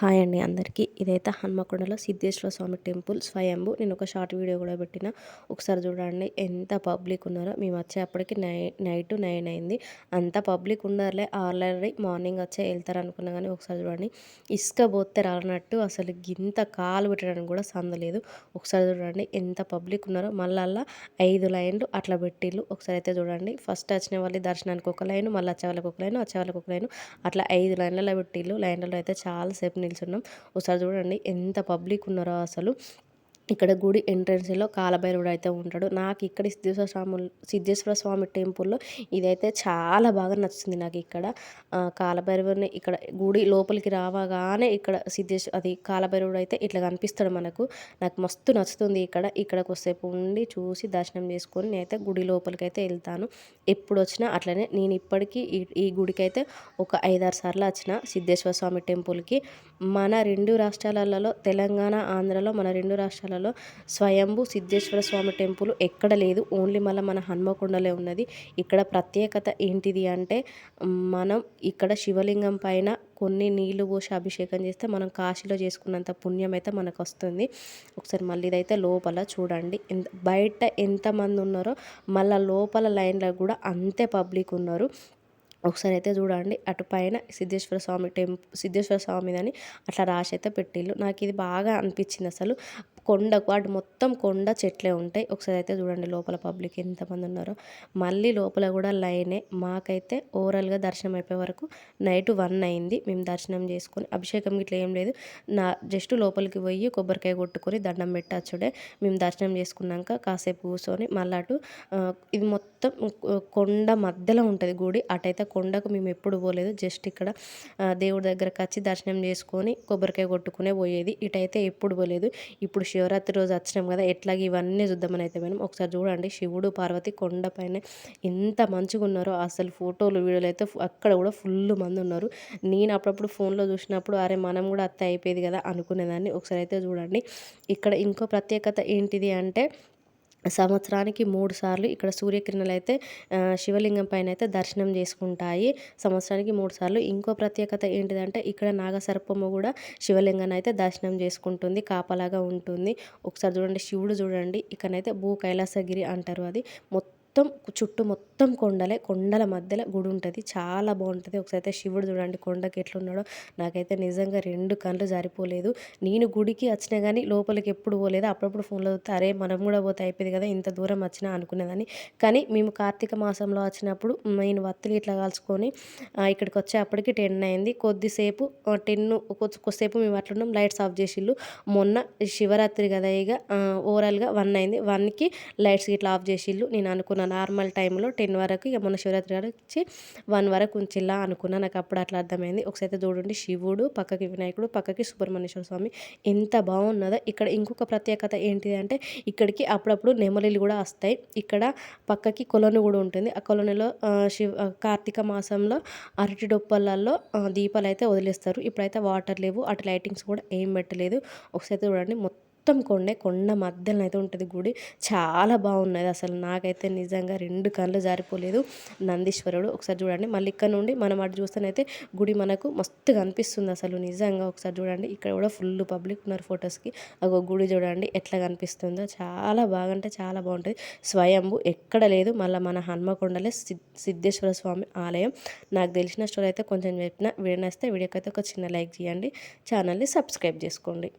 Hi అండి అందరికీ. ఇదైతే హన్మకొండలో సిద్ధేశ్వర స్వామి టెంపుల్ స్వయంభూ. నేను ఒక షార్ట్ వీడియో కూడా పెట్టిన. ఒకసారి చూడండి ఎంత పబ్లిక్ ఉన్నారో. మేము వచ్చేప్పటికి నైట్ 9 అయింది. అంత పబ్లిక్ ఉన్నారులే, ఆల్రెడీ మార్నింగ్ వచ్చే వెళ్తారు అనుకున్నా కానీ ఒకసారి చూడండి ఇసుక పోతే రానట్టు అసలు గింత కాలు పెట్టడానికి కూడా సందలేదు. ఒకసారి చూడండి ఎంత పబ్లిక్ ఉన్నారో. మళ్ళీ 5 లైన్లు అట్లా పెట్టిళ్ళు. ఒకసారి అయితే చూడండి, ఫస్ట్ వచ్చిన వాళ్ళు దర్శనానికి ఒక లైన్, మళ్ళీ వచ్చే వాళ్ళకి ఒక లైన్, వచ్చే వాళ్ళకి ఒక లైన్, అట్లా 5 లైన్లలో పెట్టిళ్ళు. లైన్లలో అయితే చాలాసేపు నిల్చున్నాం. ఒకసారి చూడండి ఎంత పబ్లిక్ ఉన్నారో అసలు. ఇక్కడ గుడి ఎంట్రన్స్‌లో కాలభైరవుడు అయితే ఉంటాడు. నాకు ఇక్కడ సిద్ధేశ్వర స్వామి టెంపుల్‌లో ఇదైతే చాలా బాగా నచ్చుతుంది నాకు ఇక్కడ. కాలభైరవుడిని ఇక్కడ గుడి లోపలికి రావగానే ఇక్కడ అది కాలభైరవుడు అయితే ఇట్లా కనిపిస్తాడు మనకు. నాకు మస్తు నచ్చుతుంది ఇక్కడ. ఇక్కడ కొద్దిసేపు ఉండి చూసి దర్శనం చేసుకొని నేనైతే గుడి లోపలికైతే వెళ్తాను. ఎప్పుడొచ్చినా అట్లనే. నేను ఇప్పటికీ ఈ గుడికైతే ఒక 5, 6 సార్లు వచ్చిన సిద్ధేశ్వర స్వామి టెంపుల్‌కి. మన 2 రాష్ట్రాలలో తెలంగాణ, ఆంధ్రలో మన 2 రాష్ట్రాలలో స్వయంభూ సిద్ధేశ్వర స్వామి టెంపుల్ ఎక్కడ లేదు. ఓన్లీ మన హన్మకొండలే ఉన్నది. ఇక్కడ ప్రత్యేకత ఏంటిది అంటే, మనం ఇక్కడ శివలింగం పైన కొన్ని నీళ్లు పోసి అభిషేకం చేస్తే మనం కాశీలో చేసుకున్నంత పుణ్యం అయితే మనకు వస్తుంది. ఒకసారి మళ్ళీ ఇదైతే లోపల చూడండి బయట ఎంతమంది ఉన్నారో మళ్ళీ లోపల లైన్లో కూడా అంతే పబ్లిక్ ఉన్నారు. ఒకసారి అయితే చూడండి అటు పైన సిద్ధేశ్వర స్వామిదని అట్లా రాసి అయితే పెట్టిళ్ళు. నాకు ఇది బాగా అనిపించింది అసలు. కొండకు అటు మొత్తం కొండ చెట్లే ఉంటాయి. ఒకసారి అయితే చూడండి లోపల పబ్లిక్ ఎంతమంది ఉన్నారో. మళ్ళీ లోపల కూడా లైనే. మాకైతే ఓవరాల్గా దర్శనం అయిపోయే వరకు నైట్ 1 అయింది. మేము దర్శనం చేసుకొని అభిషేకం ఇట్లా ఏం లేదు, జస్ట్ లోపలికి పోయి కొబ్బరికాయ కొట్టుకొని దండం పెట్టచ్చుడే. మేము దర్శనం చేసుకున్నాక కాసేపు కూర్చొని మళ్ళీ అటు ఇది మొత్తం కొండ మధ్యలో ఉంటుంది గుడి. అటైతే కొండకు మేము ఎప్పుడు పోలేదు. జస్ట్ ఇక్కడ దేవుడి దగ్గరకు వచ్చి దర్శనం చేసుకొని కొబ్బరికాయ కొట్టుకునే పోయేది. ఇటైతే ఎప్పుడు పోలేదు. ఇప్పుడు శివరాత్రి రోజు వచ్చినాం కదా, ఎట్లాగ ఇవన్నీ చూద్దామని అయితే పోయినాం. ఒకసారి చూడండి శివుడు పార్వతి కొండపైన ఎంత మంచిగా ఉన్నారో అసలు. ఫోటోలు వీడియోలు అయితే అక్కడ కూడా ఫుల్ మంది ఉన్నారు. నేను అప్పుడప్పుడు ఫోన్లో చూసినప్పుడు అరే మనం కూడా అత్త అయిపోయేది కదా అనుకునేదాన్ని. ఒకసారి అయితే చూడండి ఇక్కడ ఇంకో ప్రత్యేకత ఏంటిది అంటే, సంవత్సరానికి 3 సార్లు ఇక్కడ సూర్యకిరణాలు అయితే శివలింగం పైన అయితే దర్శనం చేసుకుంటాయి. సంవత్సరానికి 3 సార్లు. ఇంకో ప్రత్యేకత ఏంటిదంటే, ఇక్కడ నాగసర్పము కూడా శివలింగాన్ని అయితే దర్శనం చేసుకుంటుంది, కాపలాగా ఉంటుంది. ఒకసారి చూడండి శివుడు చూడండి. ఇక్కడనైతే భూ కైలాసగిరి అంటారు. అది చుట్టూ మొత్తం కొండలే. కొండల మధ్యలో గుడి ఉంటుంది. చాలా బాగుంటుంది. ఒకసారి అయితే శివుడు చూడండి కొండకి ఎట్లున్నాడో. నాకైతే నిజంగా 2 కళ్ళు జారిపోలేదు. నేను గుడికి వచ్చినా కానీ లోపలికి ఎప్పుడు పోలేదు. అప్పుడప్పుడు ఫోన్లో చూస్తే అరే మనం కూడా పోతే అయిపోయింది కదా, ఇంత దూరం వచ్చినా అనుకునేదాన్ని. కానీ మేము కార్తీక మాసంలో వచ్చినప్పుడు నేను వత్తులు ఇట్లా కాల్చుకొని ఇక్కడికి వచ్చేప్పటికి 10 అయింది. కొద్దిసేపు మేము అట్లున్నాం. Lights off చేసిళ్ళు. మొన్న శివరాత్రి కదా, ఇక ఓవరాల్గా 1 అయింది. 1కి లైట్స్ ఇట్లా ఆఫ్ చేసిళ్ళు. నేను అనుకున్న నార్మల్ టైంలో 10 వరకు, ఇక మొన్న శివరాత్రి వచ్చి 1 వరకు ఉంచిల్లా అనుకున్నా. నాకు అప్పుడు అట్లా అర్థమైంది. ఒకసారి చూడండి శివుడు, పక్కకి వినాయకుడు, పక్కకి సుబ్రహ్మణ్యేశ్వర స్వామి ఎంత బాగున్నదో. ఇక్కడ ఇంకొక ప్రత్యేకత ఏంటిది అంటే, ఇక్కడికి అప్పుడప్పుడు నెమలిలు కూడా వస్తాయి. ఇక్కడ పక్కకి కొలను కూడా ఉంటుంది. ఆ కొలనులో కార్తీక మాసంలో అరటి డొప్పలలో దీపాలు అయితే వదిలేస్తారు. ఇప్పుడైతే వాటర్ లేవు, అటు లైటింగ్స్ కూడా ఏం పెట్టలేదు. ఒకసారి చూడండి మొత్తం కొండ మధ్యలో అయితే ఉంటుంది గుడి. చాలా బాగున్నది అసలు. నాకైతే నిజంగా 2 కళ్ళు జారిపోలేదు. నందీశ్వరుడు ఒకసారి చూడండి. మళ్ళీ ఇక్కడ నుండి మనం అటు చూస్తేనైతే గుడి మనకు మస్తుగా అనిపిస్తుంది అసలు. నిజంగా ఒకసారి చూడండి ఇక్కడ కూడా ఫుల్ పబ్లిక్ ఉన్నారు ఫొటోస్కి. ఒక గుడి చూడండి ఎట్లా కనిపిస్తుందో. చాలా బాగా అంటే చాలా బాగుంటుంది. స్వయంభూ ఎక్కడ లేదు. మళ్ళీ మన హన్మకొండలే సిద్ధేశ్వర స్వామి ఆలయం. నాకు తెలిసిన స్టోరీ అయితే కొంచెం చెప్పిన. వీడియో నచ్చితే వీడియోకి అయితే ఒక చిన్న లైక్ చేయండి. ఛానల్ని సబ్స్క్రైబ్ చేసుకోండి.